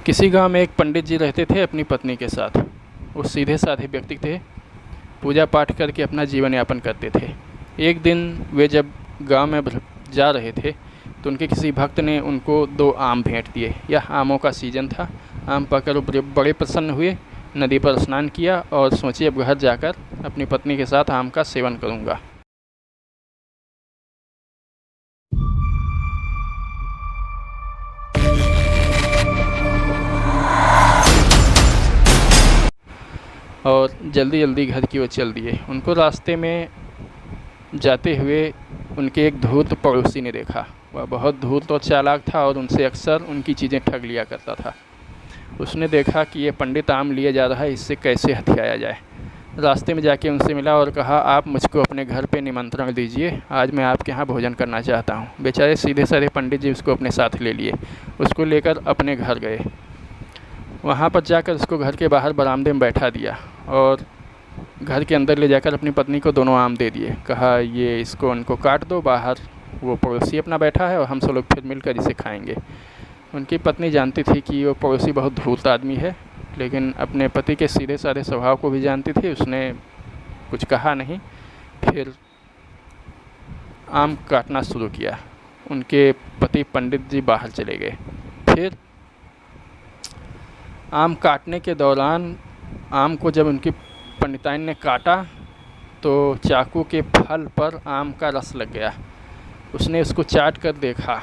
किसी गांव में एक पंडित जी रहते थे अपनी पत्नी के साथ। वो सीधे साधे व्यक्ति थे, पूजा पाठ करके अपना जीवन यापन करते थे। एक दिन वे जब गांव में जा रहे थे तो उनके किसी भक्त ने उनको 2 आम भेंट दिए। यह आमों का सीज़न था। आम पाकर वो बड़े प्रसन्न हुए, नदी पर स्नान किया और सोचे अब घर जाकर अपनी पत्नी के साथ आम का सेवन करूँगा। और जल्दी जल्दी घर की ओर चल दिए। उनको रास्ते में जाते हुए उनके एक धूर्त पड़ोसी ने देखा। वह बहुत धूर्त और चालाक था और उनसे अक्सर उनकी चीज़ें ठग लिया करता था। उसने देखा कि ये पंडित आम लिए जा रहा है, इससे कैसे हथियाया जाए। रास्ते में जाके उनसे मिला और कहा, आप मुझको अपने घर पे निमंत्रण दीजिए, आज मैं आपके यहाँ भोजन करना चाहता हूँ। बेचारे सीधे साधे पंडित जी उसको अपने साथ ले लिए। उसको लेकर अपने घर गए। वहाँ पर जाकर उसको घर के बाहर बरामदे में बैठा दिया और घर के अंदर ले जाकर अपनी पत्नी को 2 आम दे दिए। कहा, ये इसको उनको काट दो, बाहर वो पड़ोसी अपना बैठा है और हम सब लोग फिर मिलकर इसे खाएंगे। उनकी पत्नी जानती थी कि वो पड़ोसी बहुत धूर्त आदमी है, लेकिन अपने पति के सीधे साधे स्वभाव को भी जानती थी। उसने कुछ कहा नहीं, फिर आम काटना शुरू किया। उनके पति पंडित जी बाहर चले गए। फिर आम काटने के दौरान आम को जब उनकी पंडिताइन ने काटा तो चाकू के फल पर आम का रस लग गया। उसने उसको चाट कर देखा,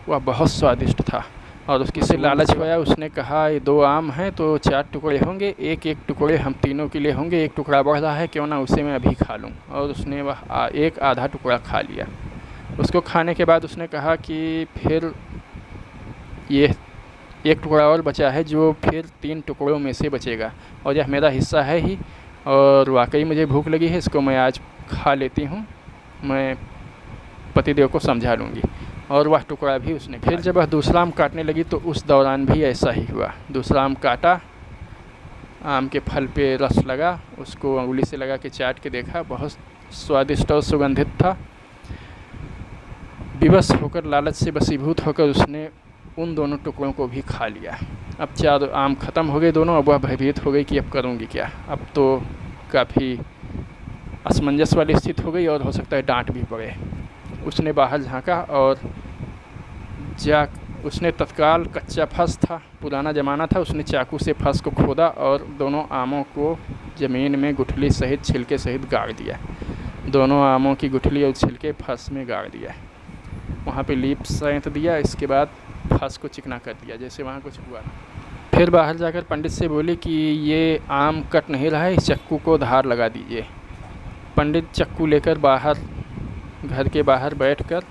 वह बहुत स्वादिष्ट था और उसकी से लालच पाया। उसने कहा, ये 2 आम हैं तो 4 टुकड़े होंगे, एक एक टुकड़े हम तीनों के लिए होंगे, एक टुकड़ा बढ़ रहा है, क्यों ना उसे मैं अभी खा लूँ। और उसने वह एक आधा टुकड़ा खा लिया। उसको खाने के बाद उसने कहा कि फिर ये एक टुकड़ा और बचा है, जो फिर 3 टुकड़ों में से बचेगा और यह मेरा हिस्सा है ही, और वाकई मुझे भूख लगी है, इसको मैं आज खा लेती हूँ, मैं पतिदेव को समझा लूँगी। और वह टुकड़ा भी उसने। फिर जब वह दूसरा आम काटने लगी तो उस दौरान भी ऐसा ही हुआ। दूसरा आम काटा, आम के फल पे रस लगा, उसको अंगुली से लगा के चाट के देखा, बहुत स्वादिष्ट और सुगंधित था। विवश होकर, लालच से वशीभूत होकर उसने उन दोनों टुकड़ों को भी खा लिया। अब 4 आम ख़त्म हो गए दोनों। अब वह भयभीत हो गई कि अब करूँगी क्या। अब तो काफ़ी असमंजस वाली स्थिति हो गई और हो सकता है डांट भी पड़े। उसने बाहर झांका और उसने तत्काल, कच्चा फंस था, पुराना ज़माना था, उसने चाकू से फंस को खोदा और दोनों आमों को ज़मीन में गुठली सहित, छिलके सहित गाड़ दिया। दोनों आमों की गुठली और छिलके फंस में गाड़ दिया। वहाँ पे लीप सैंत दिया। इसके बाद फंस को चिकना कर दिया, जैसे वहाँ कुछ हुआ। फिर बाहर जाकर पंडित से बोली कि ये आम कट नहीं रहा है, इस चक्कू को धार लगा दीजिए। पंडित चक्कू लेकर बाहर, घर के बाहर बैठकर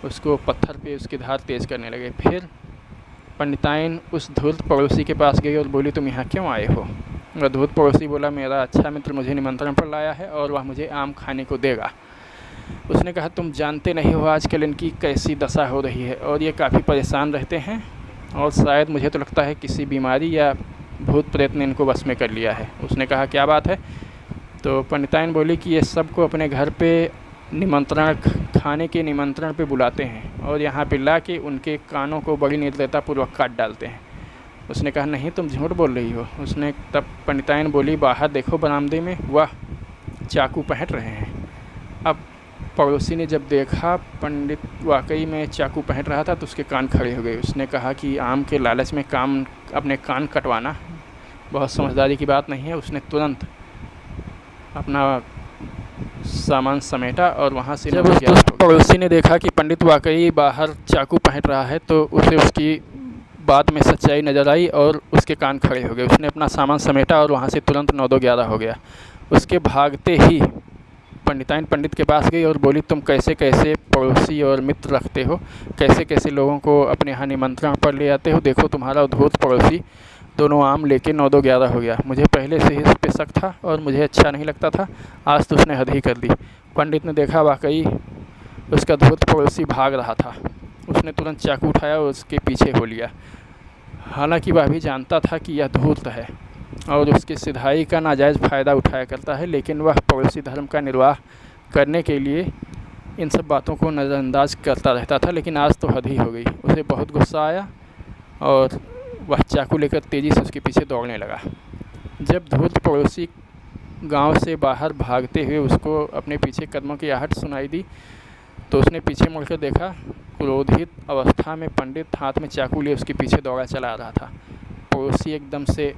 उसको पत्थर पे उसकी धार तेज़ करने लगे। फिर पंडिताइन उस धूर्त पड़ोसी के पास गई और बोली, तुम यहाँ क्यों आए हो। वह धूर्त पड़ोसी बोला, मेरा अच्छा मित्र मुझे निमंत्रण पर लाया है और वह मुझे आम खाने को देगा। उसने कहा, तुम जानते नहीं हो आजकल इनकी कैसी दशा हो रही है और ये काफ़ी परेशान रहते हैं और शायद मुझे तो लगता है किसी बीमारी या भूत प्रेत ने इनको वश में कर लिया है। उसने कहा, क्या बात है। तो पंडिताइन बोली कि ये सबको अपने घर पे निमंत्रण, खाने के निमंत्रण पे बुलाते हैं और यहाँ पे ला के उनके कानों को बड़ी निर्दयतापूर्वक काट डालते हैं। उसने कहा, नहीं, तुम झूठ बोल रही हो। उसने तब पंडिताइन बोली, बाहर देखो बरामदे में, वह चाकू पहट रहे हैं। अब पड़ोसी ने जब देखा पंडित वाकई में चाकू पहट रहा था तो उसके कान खड़े हो गए। उसने कहा कि आम के लालच में अपने कान कटवाना बहुत समझदारी की बात नहीं है। उसने तुरंत अपना सामान समेटा और वहाँ से जब उस पड़ोसी ने देखा कि पंडित वाकई बाहर चाकू पहट रहा है तो उसे उसकी बात में सच्चाई नज़र आई और उसके कान खड़े हो गए। उसने अपना सामान समेटा और वहाँ से तुरंत 9-2-11 हो गया। उसके भागते ही पंडिताइन पंडित के पास गई और बोली, तुम कैसे कैसे पड़ोसी और मित्र रखते हो, कैसे कैसे लोगों को अपने यहाँ निमंत्रण पर ले आते हो। देखो तुम्हारा धूर्त पड़ोसी 2 आम लेके 9-2-11 हो गया। मुझे पहले से ही इस पे शक था और मुझे अच्छा नहीं लगता था, आज तो उसने हद ही कर दी। पंडित ने देखा वाकई उसका धूर्त पड़ोसी भाग रहा था। उसने तुरंत चाकू उठाया और उसके पीछे हो लिया। हालांकि वह भी जानता था कि यह धूर्त है और उसकी सिधाई का नाजायज़ फ़ायदा उठाया करता है, लेकिन वह पड़ोसी धर्म का निर्वाह करने के लिए इन सब बातों को नज़रअंदाज करता रहता था। लेकिन आज तो हद ही हो गई। उसे बहुत गुस्सा आया और वह चाकू लेकर तेज़ी से उसके पीछे दौड़ने लगा। जब धूर्त पड़ोसी गांव से बाहर भागते हुए उसको अपने पीछे कदमों की आहट सुनाई दी तो उसने पीछे मुड़कर देखा। क्रोधित अवस्था में पंडित हाथ में चाकू लिए उसके पीछे दौड़ा चला आ रहा था। पड़ोसी एकदम से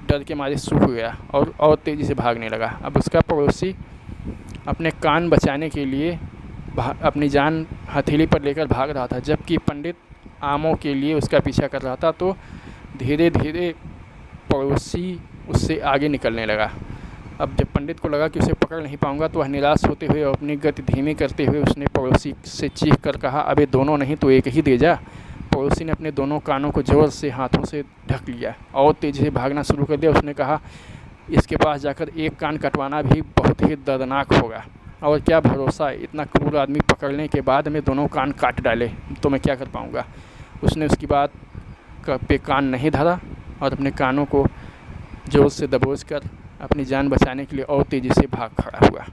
डर के मारे सूख गया और तेज़ी से भागने लगा। अब उसका पड़ोसी अपने कान बचाने के लिए अपनी जान हथेली पर लेकर भाग रहा था, जबकि पंडित आमों के लिए उसका पीछा कर रहा था। तो धीरे धीरे पड़ोसी उससे आगे निकलने लगा। अब जब पंडित को लगा कि उसे पकड़ नहीं पाऊंगा तो वह निराश होते हुए और अपनी गति धीमी करते हुए उसने पड़ोसी से चीख कर कहा, अबे दोनों नहीं तो एक ही दे जा। पड़ोसी ने अपने दोनों कानों को जोर से हाथों से ढक लिया और तेज़ी से भागना शुरू कर दिया। उसने कहा, इसके पास जाकर एक कान कटवाना भी बहुत ही दर्दनाक होगा, और क्या भरोसा इतना क्रूर आदमी पकड़ने के बाद में दोनों कान काट डाले तो मैं क्या कर पाऊँगा। उसने उसकी बात पे कान नहीं धरा और अपने कानों को जोर से दबोच कर अपनी जान बचाने के लिए और तेज़ी से भाग खड़ा हुआ।